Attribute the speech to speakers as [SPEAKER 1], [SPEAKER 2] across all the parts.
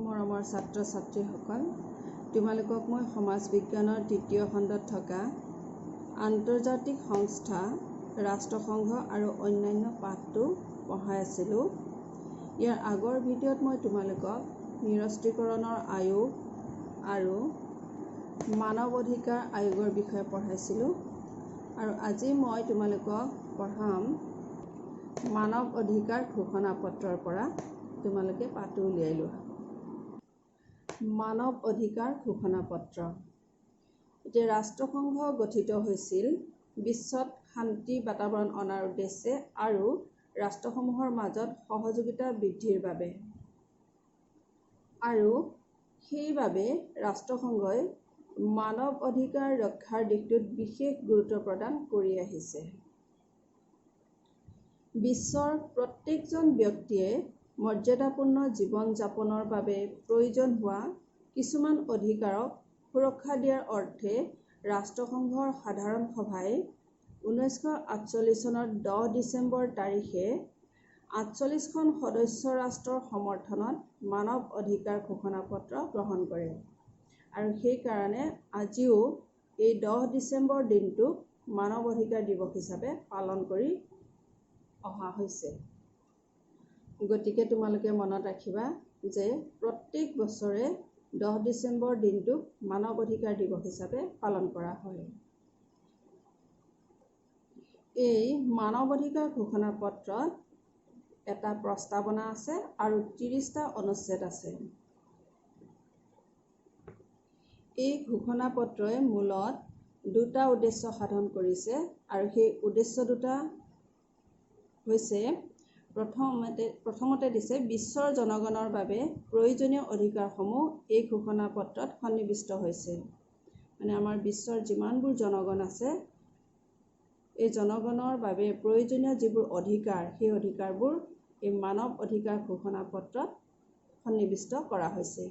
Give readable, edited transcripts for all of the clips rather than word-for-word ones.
[SPEAKER 1] মৰমৰ ছাত্ৰ ছাত্ৰীসকল, তোমালোকক মই সমাজ বিজ্ঞানৰ তৃতীয় খণ্ডত থকা আন্তৰ্জাতিক সংস্থা, ৰাষ্ট্ৰসংঘ আৰু অন্যান্য পাঠটো পঢ়াই আছিলোঁ। ইয়াৰ আগৰ ভিডিঅ'ত মই তোমালোকক নিৰস্ত্ৰীকৰণৰ আয়োগ আৰু মানৱ অধিকাৰ আয়োগৰ বিষয়ে পঢ়াইছিলোঁ আৰু আজি মই তোমালোকক পঢ়াম মানৱ অধিকাৰ ঘোষণা পত্ৰৰ পৰা তোমালোকে পাঠটো উলিয়াই লোৱা। মানৱ অধিকাৰ ঘোষণা পত্ৰ। এতিয়া ৰাষ্ট্ৰসংঘ গঠিত হৈছিল বিশ্বত শান্তি বাতাবৰণ অনাৰ উদ্দেশ্যে আৰু ৰাষ্ট্ৰসমূহৰ মাজত সহযোগিতা বৃদ্ধিৰ বাবে, আৰু সেইবাবে ৰাষ্ট্ৰসংঘই মানৱ অধিকাৰ ৰক্ষাৰ দিশটোত বিশেষ গুৰুত্ব প্ৰদান কৰি আহিছে। বিশ্বৰ প্ৰত্যেকজন ব্যক্তিয়ে মৰ্যাদাপূৰ্ণ জীৱন যাপনৰ বাবে প্ৰয়োজন হোৱা কিছুমান অধিকাৰক সুৰক্ষা দিয়াৰ অৰ্থে ৰাষ্ট্ৰসংঘৰ সাধাৰণ সভাই 1948 চনৰ 10 ডিচেম্বৰ তাৰিখে 48খন সদস্য ৰাষ্ট্ৰৰ সমৰ্থনত মানৱ অধিকাৰ ঘোষণা পত্ৰ গ্ৰহণ কৰে আৰু সেইকাৰণে আজিও এই 10 ডিচেম্বৰ দিনটোক মানৱ অধিকাৰ দিৱস হিচাপে পালন কৰি অহা হৈছে। গতিকে তোমালোকে মনত ৰাখিবা যে প্ৰত্যেক বছৰে 10 ডিচেম্বৰ দিনটোক মানৱ অধিকাৰ দিৱস হিচাপে পালন কৰা হয়। এই মানৱ অধিকাৰ ঘোষণা পত্ৰত এটা প্ৰস্তাৱনা আছে আৰু 30টা অনুচ্ছেদ আছে। এই ঘোষণা পত্ৰই মূলত দুটা উদ্দেশ্য সাধন কৰিছে আৰু সেই উদ্দেশ্য দুটা হৈছে প্ৰথমতে দিছে বিশ্বৰ জনগণৰ বাবে প্ৰয়োজনীয় অধিকাৰসমূহ এই ঘোষণা পত্ৰত সন্নিৱিষ্ট হৈছে। মানে আমাৰ বিশ্বৰ যিমানবোৰ জনগণ আছে, এই জনগণৰ বাবে প্ৰয়োজনীয় যিবোৰ অধিকাৰ, সেই অধিকাৰবোৰ এই মানৱ অধিকাৰ ঘোষণা পত্ৰত সন্নিৱিষ্ট কৰা হৈছে।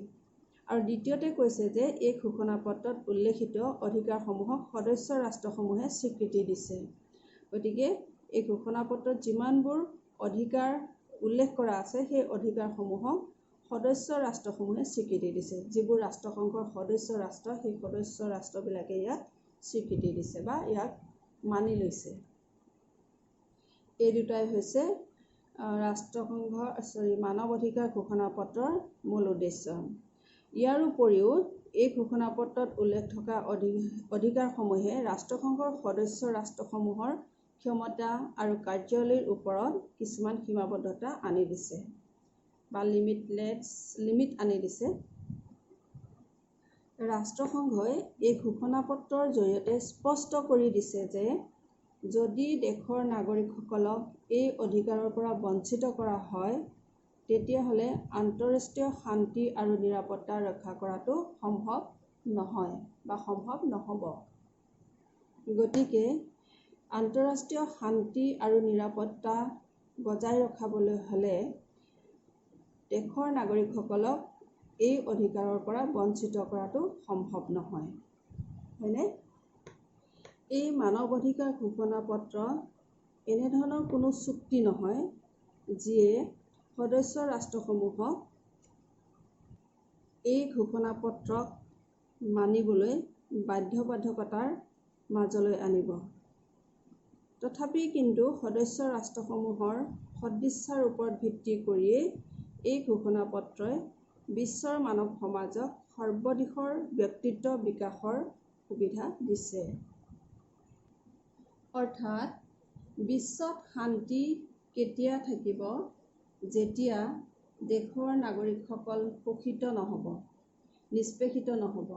[SPEAKER 1] আৰু দ্বিতীয়তে কৈছে যে এই ঘোষণা পত্ৰত উল্লেখিত অধিকাৰসমূহক সদস্য ৰাষ্ট্ৰসমূহে স্বীকৃতি দিছে। গতিকে এই ঘোষণা পত্ৰত যিমানবোৰ অধিকাৰ উল্লেখ কৰা আছে, সেই অধিকাৰসমূহক সদস্য ৰাষ্ট্ৰসমূহে স্বীকৃতি দিছে। যিবোৰ ৰাষ্ট্ৰসংঘৰ সদস্য ৰাষ্ট্ৰ, সেই সদস্য ৰাষ্ট্ৰবিলাকে ইয়াক স্বীকৃতি দিছে বা ইয়াক মানি লৈছে। এই দুটাই হৈছে মানৱ অধিকাৰ ঘোষণা পত্ৰৰ মূল উদ্দেশ্য। ইয়াৰ উপৰিও এই ঘোষণা পত্ৰত উল্লেখ থকা অধিকাৰসমূহে ৰাষ্ট্ৰসংঘৰ সদস্য ৰাষ্ট্ৰসমূহৰ ক্ষমতা আৰু কাৰ্যাৱলীৰ ওপৰত কিছুমান সীমাবদ্ধতা আনি দিছে বা লিমিট আনি দিছে। ৰাষ্ট্ৰসংঘই এই ঘোষণা পত্ৰৰ জৰিয়তে স্পষ্ট কৰি দিছে যে যদি দেশৰ নাগৰিকসকলক এই অধিকাৰৰ পৰা বঞ্চিত কৰা হয়, তেতিয়াহ'লে আন্তঃৰাষ্ট্ৰীয় শান্তি আৰু নিৰাপত্তা ৰক্ষা কৰাটো সম্ভৱ নহয় বা সম্ভৱ নহ'ব। গতিকে আন্তঃৰাষ্ট্ৰীয় শান্তি আৰু নিৰাপত্তা বজাই ৰখাবলৈ হ'লে দেশৰ নাগৰিকসকলক এই অধিকাৰৰ পৰা বঞ্চিত কৰাটো সম্ভৱ নহয়। হয়নে? এই মানৱ অধিকাৰ ঘোষণা পত্ৰ এনেধৰণৰ কোনো চুক্তি নহয় যিয়ে সদস্য ৰাষ্ট্ৰসমূহক এই ঘোষণা পত্ৰক মানিবলৈ বাধ্যবাধকতাৰ মাজলৈ আনিব। তথাপি কিন্তু সদস্য ৰাষ্ট্ৰসমূহৰ সদিচ্ছাৰ ওপৰত ভিত্তি কৰিয়েই এই ঘোষণা পত্ৰই বিশ্বৰ মানৱ সমাজক সৰ্বদিশৰ ব্যক্তিত্ব বিকাশৰ সুবিধা দিছে। অৰ্থাৎ বিশ্বত শান্তি কেতিয়া থাকিব, যেতিয়া দেশৰ নাগৰিকসকল শোষিত নহ'ব, নিষ্পেষিত নহ'ব।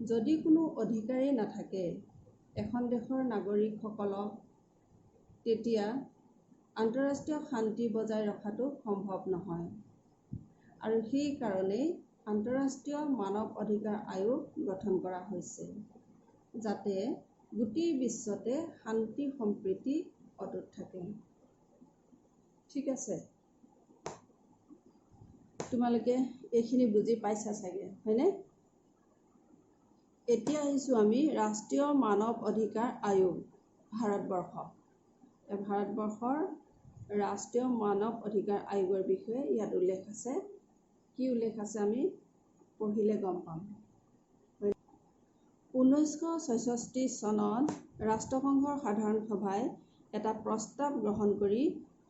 [SPEAKER 1] যদি কোনো অধিকাৰেই নাথাকে এখন দেশৰ নাগৰিকসকলক, তেতিয়া আন্তঃৰাষ্ট্ৰীয় শান্তি বজাই ৰখাটো সম্ভৱ নহয়। আৰু সেইকাৰণেই আন্তঃৰাষ্ট্ৰীয় মানৱ অধিকাৰ আয়োগ গঠন কৰা হৈছে, যাতে গোটেই বিশ্বতে শান্তি সম্প্ৰীতি অটুট থাকে। ঠিক আছে? তোমালোকে এইখিনি বুজি পাইছা চাগে, হয়নে? এতিয়া আহিছোঁ আমি ৰাষ্ট্ৰীয় মানৱ অধিকাৰ আয়োগ, ভাৰতবৰ্ষ। ভাৰতবৰ্ষৰ ৰাষ্ট্ৰীয় মানৱ অধিকাৰ আয়োগৰ বিষয়ে ইয়াত উল্লেখ আছে। কি উল্লেখ আছে আমি পঢ়িলে গম পাম। 1966 চনত ৰাষ্ট্ৰসংঘৰ সাধাৰণ সভাই এটা প্ৰস্তাৱ গ্ৰহণ কৰি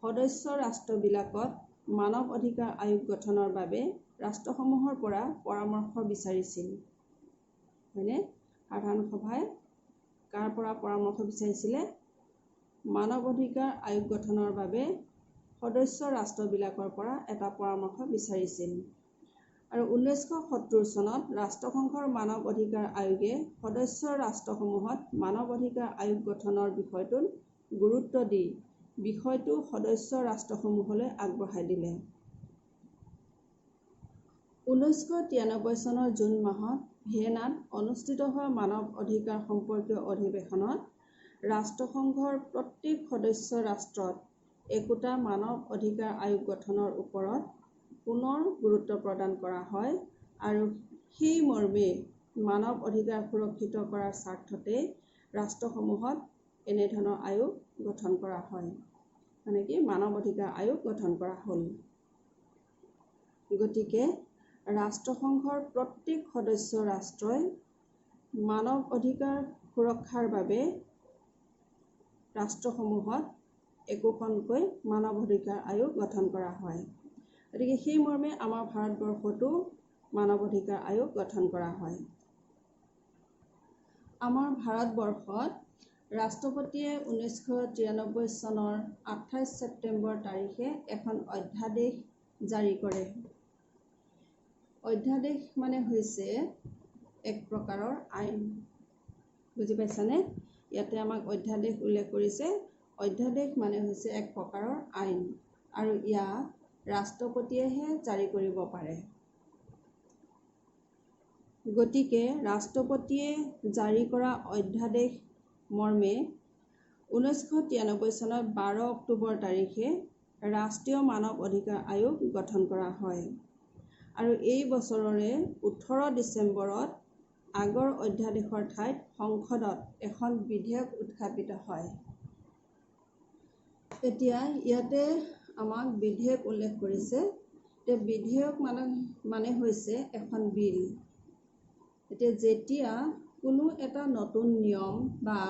[SPEAKER 1] সদস্য ৰাষ্ট্ৰবিলাকত মানৱ অধিকাৰ আয়োগ গঠনৰ বাবে ৰাষ্ট্ৰসমূহৰ পৰা পৰামৰ্শ বিচাৰিছিল। হয়নে? সাধাৰণ সভাই কাৰ পৰা পৰামৰ্শ বিচাৰিছিলে? মানৱ অধিকাৰ আয়োগ গঠনৰ বাবে সদস্য ৰাষ্ট্ৰবিলাকৰ পৰা এটা পৰামৰ্শ বিচাৰিছিল। আৰু 1970 চনত ৰাষ্ট্ৰসংঘৰ মানৱ অধিকাৰ আয়োগে সদস্য ৰাষ্ট্ৰসমূহত মানৱ অধিকাৰ আয়োগ গঠনৰ বিষয়টোত গুৰুত্ব দি বিষয়টো সদস্য ৰাষ্ট্ৰসমূহলৈ আগবঢ়াই দিলে। 1993 চনৰ জুন মাহত ভিয়েনাত অনুষ্ঠিত হোৱা মানৱ অধিকাৰ সম্পৰ্কীয় অধিৱেশনত ৰাষ্ট্ৰসংঘৰ প্ৰত্যেক সদস্য ৰাষ্ট্ৰত একোটা মানৱ অধিকাৰ আয়োগ গঠনৰ ওপৰত পুনৰ গুৰুত্ব প্ৰদান কৰা হয় আৰু সেই মৰ্মে মানৱ অধিকাৰ সুৰক্ষিত কৰাৰ স্বাৰ্থতে ৰাষ্ট্ৰসমূহত এনেধৰণৰ আয়োগ গঠন কৰা হয়। মানে কি মানৱ অধিকাৰ আয়োগ গঠন কৰা হ'ল। গতিকে ৰাষ্ট্ৰসংঘৰ প্ৰত্যেক সদস্য ৰাষ্ট্ৰই মানৱ অধিকাৰ সুৰক্ষাৰ বাবে ৰাষ্ট্ৰসমূহত একোখনকৈ মানৱ অধিকাৰ আয়োগ গঠন কৰা হয়। গতিকে সেই মৰ্মে আমাৰ ভাৰতবৰ্ষতো মানৱ অধিকাৰ আয়োগ গঠন কৰা হয়। আমাৰ ভাৰতবৰ্ষত ৰাষ্ট্ৰপতিয়ে 1993 চনৰ 28 ছেপ্টেম্বৰ তাৰিখে এখন অধ্যাদেশ জাৰি কৰে। অধ্যাদেশ মানে হৈছে এক প্ৰকাৰৰ আইন। বুজি পাইছানে? ইয়াতে আমাক অধ্যাদেশ উল্লেখ কৰিছে। অধ্যাদেশ মানে হৈছে এক প্ৰকাৰৰ আইন আৰু ইয়াক ৰাষ্ট্ৰপতিয়েহে জাৰি কৰিব পাৰে। গতিকে ৰাষ্ট্ৰপতিয়ে জাৰি কৰা অধ্যাদেশ মৰ্মে 1993 চনৰ 12 অক্টোবৰ তাৰিখে ৰাষ্ট্ৰীয় মানৱ অধিকাৰ আয়োগ গঠন কৰা হয় আৰু এই বছৰৰে 18 ডিচেম্বৰত আগৰ অধ্যাদেশৰ ঠাইত সংসদত এখন বিধেয়ক উত্থাপিত হয়। এতিয়া ইয়াতে আমাক বিধেয়ক উল্লেখ কৰিছে। বিধেয়ক মানে হৈছে এখন বিল। এতিয়া যেতিয়া কোনো এটা নতুন নিয়ম বা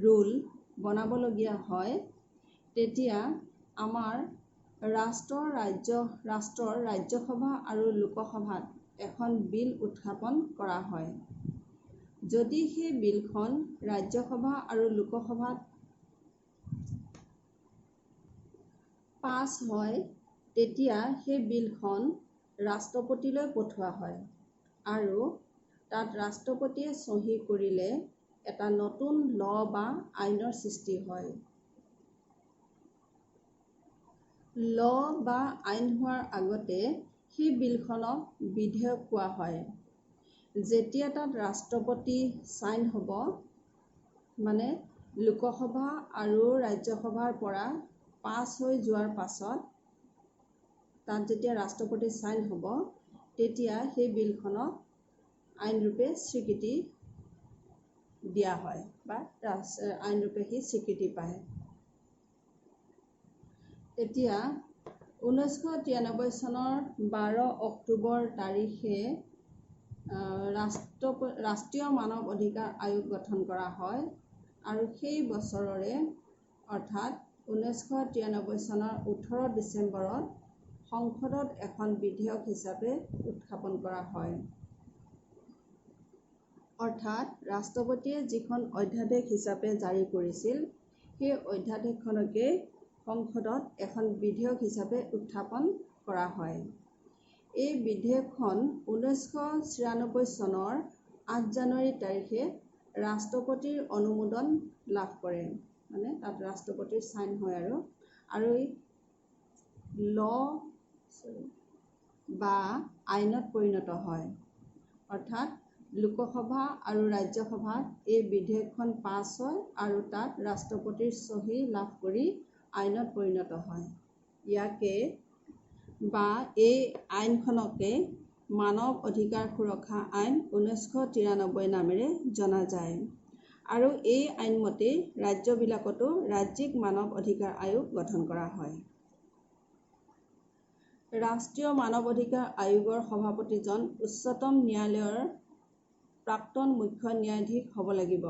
[SPEAKER 1] ৰুল বনাবলগীয়া হয় তেতিয়া আমাৰ ৰাষ্ট্ৰৰ ৰাজ্যসভা আৰু লোকসভাত এখন বিল উত্থাপন কৰা হয়। যদি সেই বিলখন ৰাজ্যসভা আৰু লোকসভাত পাছ হয় তেতিয়া সেই বিলখন ৰাষ্ট্ৰপতিলৈ পঠোৱা হয় আৰু তাত ৰাষ্ট্ৰপতিয়ে চহী কৰিলে এটা নতুন ল বা আইনৰ সৃষ্টি হয়। ল বা আইন হোৱাৰ আগতে সেই বিলখনক বিধেয়ক কোৱা হয়। যেতিয়া তাত ৰাষ্ট্ৰপতি চাইন হ'ব, মানে লোকসভা আৰু ৰাজ্যসভাৰ পৰা পাছ হৈ যোৱাৰ পাছত তাত যেতিয়া ৰাষ্ট্ৰপতি চাইন হ'ব তেতিয়া সেই বিলখনক আইনৰূপে স্বীকৃতি দিয়া হয় বা আইনৰূপে সি স্বীকৃতি পায়। এতিয়া 1993 চনৰ 12 অক্টোবৰ তাৰিখে ৰাষ্ট্ৰীয় মানৱ অধিকাৰ আয়োগ গঠন কৰা হয় আৰু সেই বছৰৰে অৰ্থাৎ 1993 চনৰ 18 ডিচেম্বৰত সংসদত এখন বিধেয়ক হিচাপে উত্থাপন কৰা হয়। অৰ্থাৎ ৰাষ্ট্ৰপতিয়ে যিখন অধ্যাদেশ হিচাপে জাৰি কৰিছিল সেই অধ্যাদেশখনকে সংসদত এখন বিধেয়ক হিচাপে উত্থাপন কৰা হয়। এই বিধেয়কখন 1996 চনৰ 8 জানুৱাৰী তাৰিখে ৰাষ্ট্ৰপতিৰ অনুমোদন লাভ কৰে। মানে তাত ৰাষ্ট্ৰপতিৰ চাইন হয় আৰু ল বা আইনত পৰিণত হয়। অৰ্থাৎ লোকসভা আৰু ৰাজ্যসভাত এই বিধেয়কখন পাছ হয় আৰু তাত ৰাষ্ট্ৰপতিৰ চহী লাভ কৰি আইনত পৰিণত হয়। ইয়াকে বা এই আইনখনকে মানৱ অধিকাৰ সুৰক্ষা আইন 1993 নামেৰে জনা যায় আৰু এই আইনমতে ৰাজ্যবিলাকতো ৰাজ্যিক মানৱ অধিকাৰ আয়োগ গঠন কৰা হয়। ৰাষ্ট্ৰীয় মানৱ অধিকাৰ আয়োগৰ সভাপতিজন উচ্চতম ন্যায়ালয়ৰ প্ৰাক্তন মুখ্য ন্যায়াধীশ হ'ব লাগিব।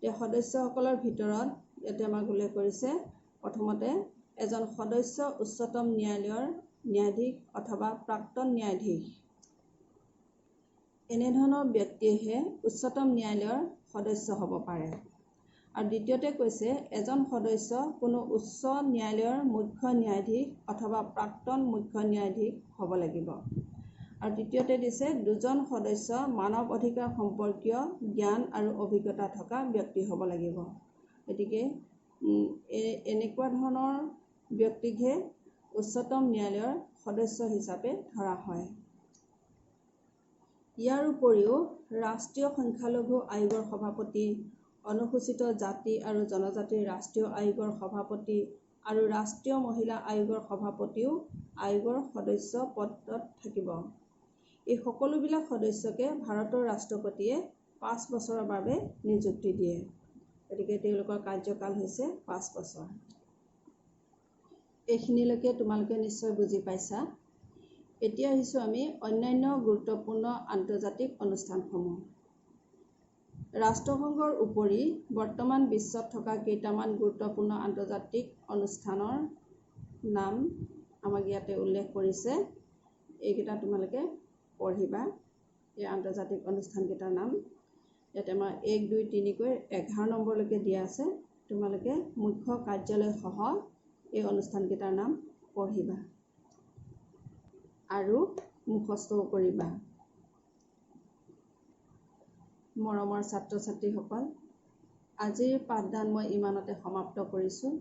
[SPEAKER 1] এই সদস্যসকলৰ ভিতৰত ইয়াতে আমাক উল্লেখ কৰিছে, প্ৰথমতে এজন সদস্য উচ্চতম ন্যায়ালয়ৰ ন্যায়াধীশ অথবা প্ৰাক্তন ন্যায়াধীশ। এনেধৰণৰ ব্যক্তিয়েহে উচ্চতম ন্যায়ালয়ৰ সদস্য হ'ব পাৰে। আৰু দ্বিতীয়তে কৈছে এজন সদস্য কোনো উচ্চ ন্যায়ালয়ৰ মুখ্য ন্যায়াধীশ অথবা প্ৰাক্তন মুখ্য ন্যায়াধীশ হ'ব লাগিব। আৰু তৃতীয়তে দিছে দুজন সদস্য মানৱ অধিকাৰ সম্পৰ্কীয় জ্ঞান আৰু অভিজ্ঞতা থকা ব্যক্তি হ'ব লাগিব। গতিকে এনেকুৱা ধৰণৰ ব্যক্তিকহে উচ্চতম ন্যায়ালয়ৰ সদস্য হিচাপে ধৰা হয়। ইয়াৰ উপৰিও ৰাষ্ট্ৰীয় সংখ্যালঘু আয়োগৰ সভাপতি, অনুসূচিত জাতি আৰু জনজাতিৰ ৰাষ্ট্ৰীয় আয়োগৰ সভাপতি আৰু ৰাষ্ট্ৰীয় মহিলা আয়োগৰ সভাপতিও আয়োগৰ সদস্য পদত থাকিব। এই সকলোবিলাক সদস্যকে ভাৰতৰ ৰাষ্ট্ৰপতিয়ে 5 বছৰৰ বাবে নিযুক্তি দিয়ে। গতিকে তেওঁলোকৰ কাৰ্যকাল হৈছে 5 বছৰ। এইখিনিলৈকে তোমালোকে নিশ্চয় বুজি পাইছা। এতিয়া আহিছোঁ আমি অন্যান্য গুৰুত্বপূৰ্ণ আন্তৰ্জাতিক অনুষ্ঠানসমূহ। ৰাষ্ট্ৰসংঘৰ উপৰি বৰ্তমান বিশ্বত থকা কেইটামান গুৰুত্বপূৰ্ণ আন্তৰ্জাতিক অনুষ্ঠানৰ নাম আমাক ইয়াতে উল্লেখ কৰিছে। এইকেইটা তোমালোকে পঢ়িবা। এই আন্তৰ্জাতিক অনুষ্ঠানকেইটাৰ নাম ইয়াতে আমাৰ 1, 2, 3 কৈ 11 নম্বৰলৈকে দিয়া আছে। তোমালোকে মুখ্য কাৰ্যালয় সহ এই অনুষ্ঠানকেইটাৰ নাম পঢ়িবা আৰু মুখস্থও কৰিবা। মৰমৰ ছাত্ৰ ছাত্ৰীসকল, আজিৰ পাঠদান মই ইমানতে সমাপ্ত কৰিছোঁ।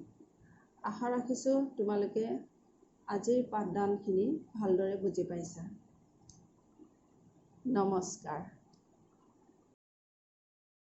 [SPEAKER 1] আশা ৰাখিছোঁ তোমালোকে আজিৰ পাঠদানখিনি ভালদৰে বুজি পাইছা। নমস্কাৰ।